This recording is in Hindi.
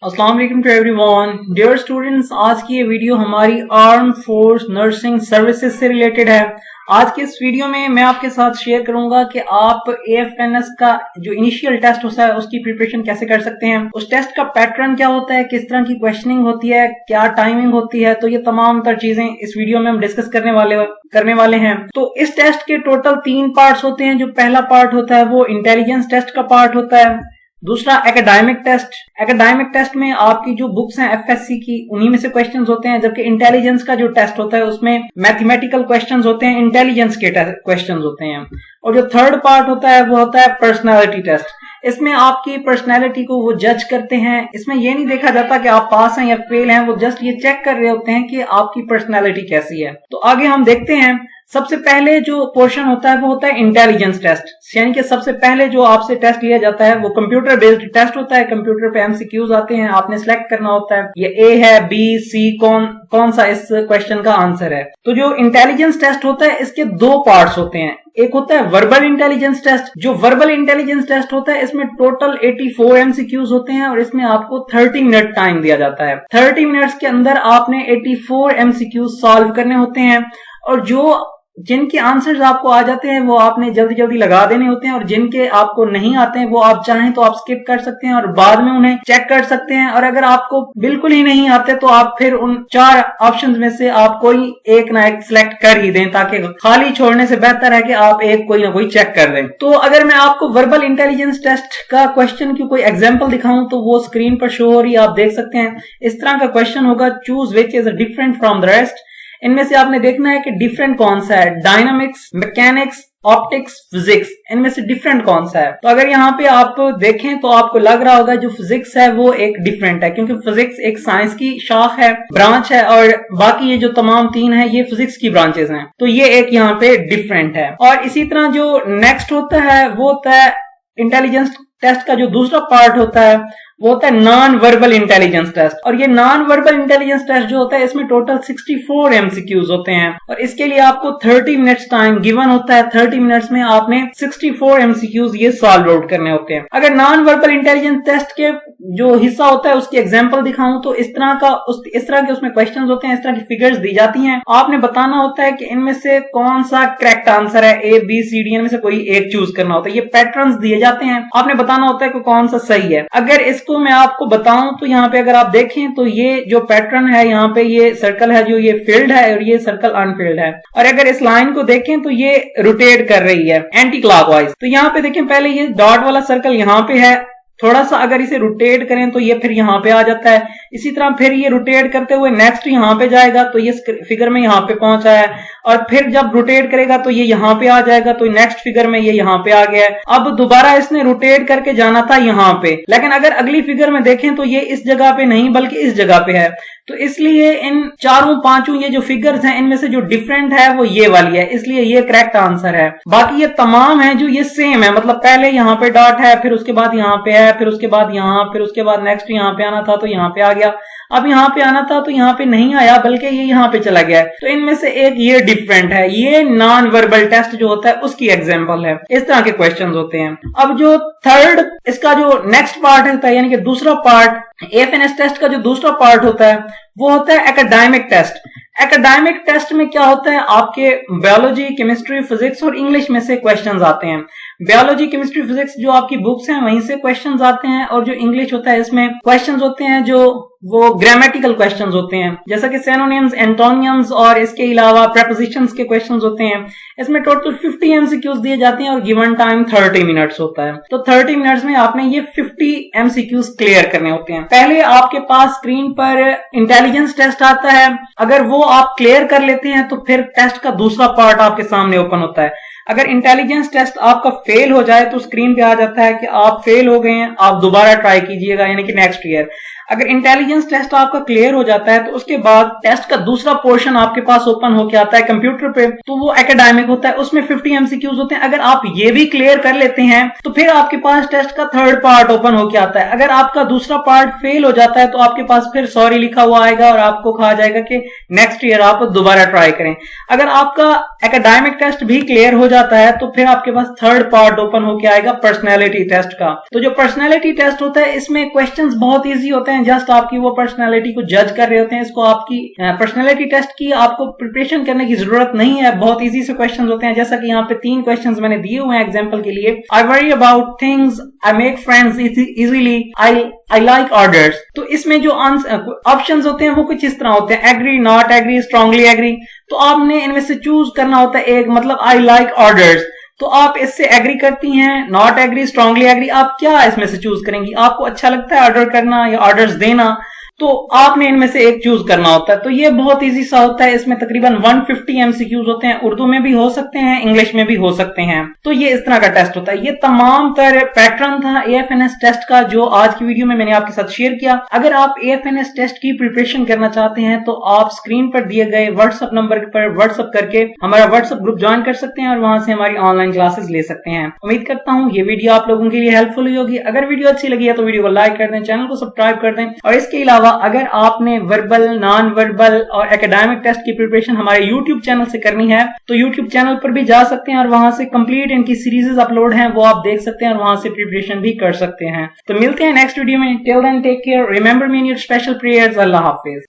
अस्सलाम वालेकुम टू एवरीवन डियर स्टूडेंट्स। आज की ये वीडियो हमारी आर्म फोर्स नर्सिंग सर्विसेज से रिलेटेड है। आज के इस वीडियो में मैं आपके साथ शेयर करूंगा कि आप AFNS का जो इनिशियल टेस्ट होता है उसकी प्रिपरेशन कैसे कर सकते हैं, उस टेस्ट का पैटर्न क्या होता है, किस तरह की क्वेश्चनिंग होती है, क्या टाइमिंग होती है। तो ये तमाम तर चीजें इस वीडियो में हम डिस्कस करने वाले हैं। तो इस टेस्ट के टोटल 3 पार्ट्स होते हैं। जो पहला पार्ट होता है वो इंटेलिजेंस टेस्ट का पार्ट होता है। दूसरा एकेडमिक टेस्ट। एकेडमिक टेस्ट में आपकी जो बुक्स हैं FSC की उन्हीं में से क्वेश्चंस होते हैं, जबकि इंटेलिजेंस का जो टेस्ट होता है उसमें मैथमेटिकल क्वेश्चंस होते हैं, इंटेलिजेंस के क्वेश्चंस होते हैं। और जो थर्ड पार्ट होता है वो होता है पर्सनालिटी टेस्ट। इसमें आपकी पर्सनालिटी को वो जज करते हैं। इसमें ये नहीं देखा जाता कि आप पास हैं या फेल हैं, वो जस्ट ये चेक कर रहे होते हैं कि आपकी पर्सनालिटी कैसी है। तो आगे हम देखते हैं। सबसे पहले जो पोर्शन होता है वो होता है इंटेलिजेंस टेस्ट, यानी कि सबसे पहले जो आपसे टेस्ट लिया जाता है वो कंप्यूटर बेस्ड टेस्ट होता है। कंप्यूटर पे MCQs आते हैं, आपने सिलेक्ट करना होता है ये A है, B, C, कौन सा इस क्वेश्चन का आंसर है। तो जो इंटेलिजेंस टेस्ट होता है इसके 2 पार्ट्स होते हैं। एक होता है वर्बल इंटेलिजेंस टेस्ट। जो वर्बल इंटेलिजेंस टेस्ट होता है इसमें टोटल 84 MCQs होते हैं और इसमें आपको 30 मिनट टाइम दिया जाता है। 30 मिनट्स के अंदर आपने 84 MCQs सॉल्व करने होते हैं और जिनके आंसर्स आपको आ जाते हैं वो आपने जल्दी जल्दी लगा देने होते हैं, और जिनके आपको नहीं आते हैं वो आप चाहें तो आप स्किप कर सकते हैं और बाद में उन्हें चेक कर सकते हैं। और अगर आपको बिल्कुल ही नहीं आते तो आप फिर उन 4 ऑप्शंस में से आप कोई एक ना एक सिलेक्ट कर ही दें, ताकि खाली छोड़ने से बेहतर है कि आप एक कोई ना कोई चेक कर दें। तो अगर मैं आपको वर्बल इंटेलिजेंस टेस्ट का क्वेश्चन की कोई एग्जाम्पल दिखाऊं तो वो स्क्रीन पर शो हो रही है, आप देख सकते हैं। इस तरह का क्वेश्चन होगा, choose which is different from the rest. इनमें से आपने देखना है कि डिफरेंट कौन सा है, डायनामिक्स, मैकेनिक्स, ऑप्टिक्स, फिजिक्स, इनमें से डिफरेंट कौन सा है। तो अगर यहाँ पे आप देखें तो आपको लग रहा होगा जो फिजिक्स है वो एक डिफरेंट है, क्योंकि फिजिक्स एक साइंस की शाख है, ब्रांच है, और बाकी ये जो तमाम 3 है ये फिजिक्स की ब्रांचेस हैं। तो ये एक यहाँ पे डिफरेंट है। और इसी तरह जो नेक्स्ट होता है वो होता है इंटेलिजेंस टेस्ट का जो दूसरा पार्ट होता है वो होता है नॉन वर्बल इंटेलिजेंस टेस्ट। और ये नॉन वर्बल इंटेलिजेंस टेस्ट जो होता है इसमें टोटल 64 MCQs होते हैं और इसके लिए आपको 30 मिनट्स टाइम गिवन होता है। 30 मिनट्स में आपने 64 MCQs ये सॉल्व आउट करने होते हैं। अगर नॉन वर्बल इंटेलिजेंस टेस्ट के जो हिस्सा होता है उसकी एग्जाम्पल दिखाऊं तो इस तरह के उसमें क्वेश्चन होते हैं, इस तरह की फिगर्स दी जाती हैं। आपने बताना होता है कि इनमें से कौन सा करेक्ट आंसर है, A, B, C, D, इनमें से कोई एक चूज करना होता है। ये पैटर्न्स दिए जाते हैं, आपने बताना होता है कि कौन सा सही है। अगर इसको मैं आपको बताऊं तो यहाँ पे अगर आप देखें तो ये जो पैटर्न है, यहाँ पे ये सर्कल है जो ये फील्ड है और ये सर्कल अनफील्ड है। और अगर इस लाइन को देखें तो ये रोटेट कर रही है एंटी क्लॉकवाइज। तो यहाँ पे देखें पहले ये डॉट वाला सर्कल यहाँ पे है, थोड़ा सा अगर इसे रोटेट करें तो ये फिर यहाँ पे आ जाता है। इसी तरह फिर ये रोटेट करते हुए नेक्स्ट यहाँ पे जाएगा तो ये फिगर में यहाँ पे पहुंचा है, और फिर जब रोटेट करेगा तो ये यहाँ पे आ जाएगा तो नेक्स्ट फिगर में ये यहाँ पे आ गया है। अब दोबारा इसने रोटेट करके जाना था यहाँ पे, लेकिन अगर अगली फिगर में देखें तो ये इस जगह पे नहीं बल्कि इस जगह पे है। तो इसलिए इन 4-5 ये जो फिगर्स हैं इनमें से जो डिफरेंट है वो ये वाली है, इसलिए ये करेक्ट आंसर है। बाकी ये तमाम है जो ये सेम है, मतलब पहले यहाँ पे डॉट है, फिर उसके बाद यहाँ पे है, फिर उसके बाद यहाँ, फिर उसके बाद नेक्स्ट यहाँ पे आना था तो यहाँ पे आ गया, अब यहाँ पे आना था तो यहाँ पे नहीं आया बल्कि ये यहाँ पे चला गया। तो इनमें से एक ये डिफरेंट है, ये नॉन वर्बल टेस्ट जो होता है उसकी एग्जांपल है। इस तरह के क्वेश्चंस होते हैं। अब जो थर्ड इसका जो नेक्स्ट पार्ट होता है, यानी कि दूसरा पार्ट AFNS टेस्ट का जो दूसरा पार्ट होता है वो होता है एकेडमिक टेस्ट। एकेडमिक टेस्ट में क्या होता है, आपके बायोलॉजी, केमिस्ट्री, फिजिक्स और इंग्लिश में से क्वेश्चंस आते हैं। बायोलॉजी, केमिस्ट्री, फिजिक्स जो आपकी बुक्स हैं वहीं से क्वेश्चंस आते हैं, और जो इंग्लिश होता है इसमें क्वेश्चंस होते हैं जो वो ग्रामेटिकल क्वेश्चंस होते हैं, जैसा कि सिनोनिम्स, एंटोनियम्स और इसके अलावा प्रेपोजिशंस के क्वेश्चंस होते हैं। इसमें टोटल 50 MCQs दिए जाते हैं और गिवन टाइम 30 मिनट्स होता है। तो 30 मिनट्स में आपने ये 50 MCQs क्लियर करने होते हैं। पहले आपके पास स्क्रीन पर इंटेलिजेंस टेस्ट आता है, अगर वो आप क्लियर कर लेते हैं तो फिर टेस्ट का दूसरा पार्ट आपके सामने ओपन होता है। अगर इंटेलिजेंस टेस्ट आपका फेल हो जाए तो स्क्रीन पे आ जाता है कि आप फेल हो गए हैं, आप दोबारा ट्राई कीजिएगा, यानी कि नेक्स्ट ईयर। अगर इंटेलिजेंस टेस्ट आपका क्लियर हो जाता है तो उसके बाद टेस्ट का दूसरा पोर्शन आपके पास ओपन होके आता है कंप्यूटर पे, तो वो एकेडमिक होता है, उसमें 50 MCQs होते हैं। अगर आप ये भी क्लियर कर लेते हैं तो फिर आपके पास टेस्ट का थर्ड पार्ट ओपन होके आता है। अगर आपका दूसरा पार्ट फेल हो जाता है तो आपके पास फिर सॉरी लिखा हुआ आएगा और आपको कहा जाएगा कि नेक्स्ट ईयर आप दोबारा ट्राई करें। अगर आपका एकेडमिक टेस्ट भी क्लियर हो जाता है तो फिर आपके पास थर्ड पार्ट ओपन होके आएगा पर्सनैलिटी टेस्ट का। तो जो पर्सनैलिटी टेस्ट होता है इसमें क्वेश्चंस बहुत इजी होते हैं, जस्ट आपकी वो पर्सनैलिटी को जज कर रहे होते हैं। इसको आपकी पर्सनैलिटी टेस्ट की आपको प्रिपरेशन करने की जरूरत नहीं है, बहुत इजी से क्वेश्चंस होते हैं। जैसा कि यहाँ पे 3 क्वेश्चंस मैंने दिए हुए हैं एग्जांपल के लिए। I worry about things, I make friends easily, I like orders. तो इसमें जो ऑप्शंस होते हैं वो कुछ इस तरह होते हैं, agree, not agree, strongly agree. तो आपने इनमें से चूज करना होता है एक, मतलब आई लाइक ऑर्डर्स, तो आप इससे एग्री करती हैं, नॉट एग्री, स्ट्रांगली एग्री, आप क्या इसमें से चूज करेंगी? आपको अच्छा लगता है ऑर्डर करना या ऑर्डर्स देना, तो आपने इनमें से एक चूज करना होता है। तो ये बहुत इजी सा होता है। इसमें तकरीबन 150 एमसीक्यूज होते हैं, उर्दू में भी हो सकते हैं, इंग्लिश में भी हो सकते हैं। तो ये इस तरह का टेस्ट होता है। ये तमाम तर पैटर्न था AFNS टेस्ट का जो आज की वीडियो में मैंने आपके साथ शेयर किया। अगर आप AFNS टेस्ट की प्रिपरेशन करना चाहते हैं तो आप स्क्रीन पर दिए गए व्हाट्सएप नंबर पर व्हाट्सएप करके हमारा व्हाट्सएप ग्रुप ज्वाइन कर सकते हैं और वहां से हमारी ऑनलाइन क्लासेस ले सकते हैं। उम्मीद करता हूँ ये वीडियो आप लोगों के लिए हेल्पफुल हुई होगी। अगर वीडियो अच्छी लगी है तो वीडियो को लाइक कर दें, चैनल को सब्सक्राइब कर दें। और इसके अलावा अगर आपने वर्बल, नॉन वर्बल और एकेडमिक टेस्ट की प्रिपरेशन हमारे YouTube चैनल से करनी है तो YouTube चैनल पर भी जा सकते हैं और वहां से कंप्लीट इनकी सीरीज अपलोड हैं, वो आप देख सकते हैं और वहां से प्रिपरेशन भी कर सकते हैं। तो मिलते हैं नेक्स्ट वीडियो में। Till then take care, remember me in your special prayers. अल्लाह हाफिज।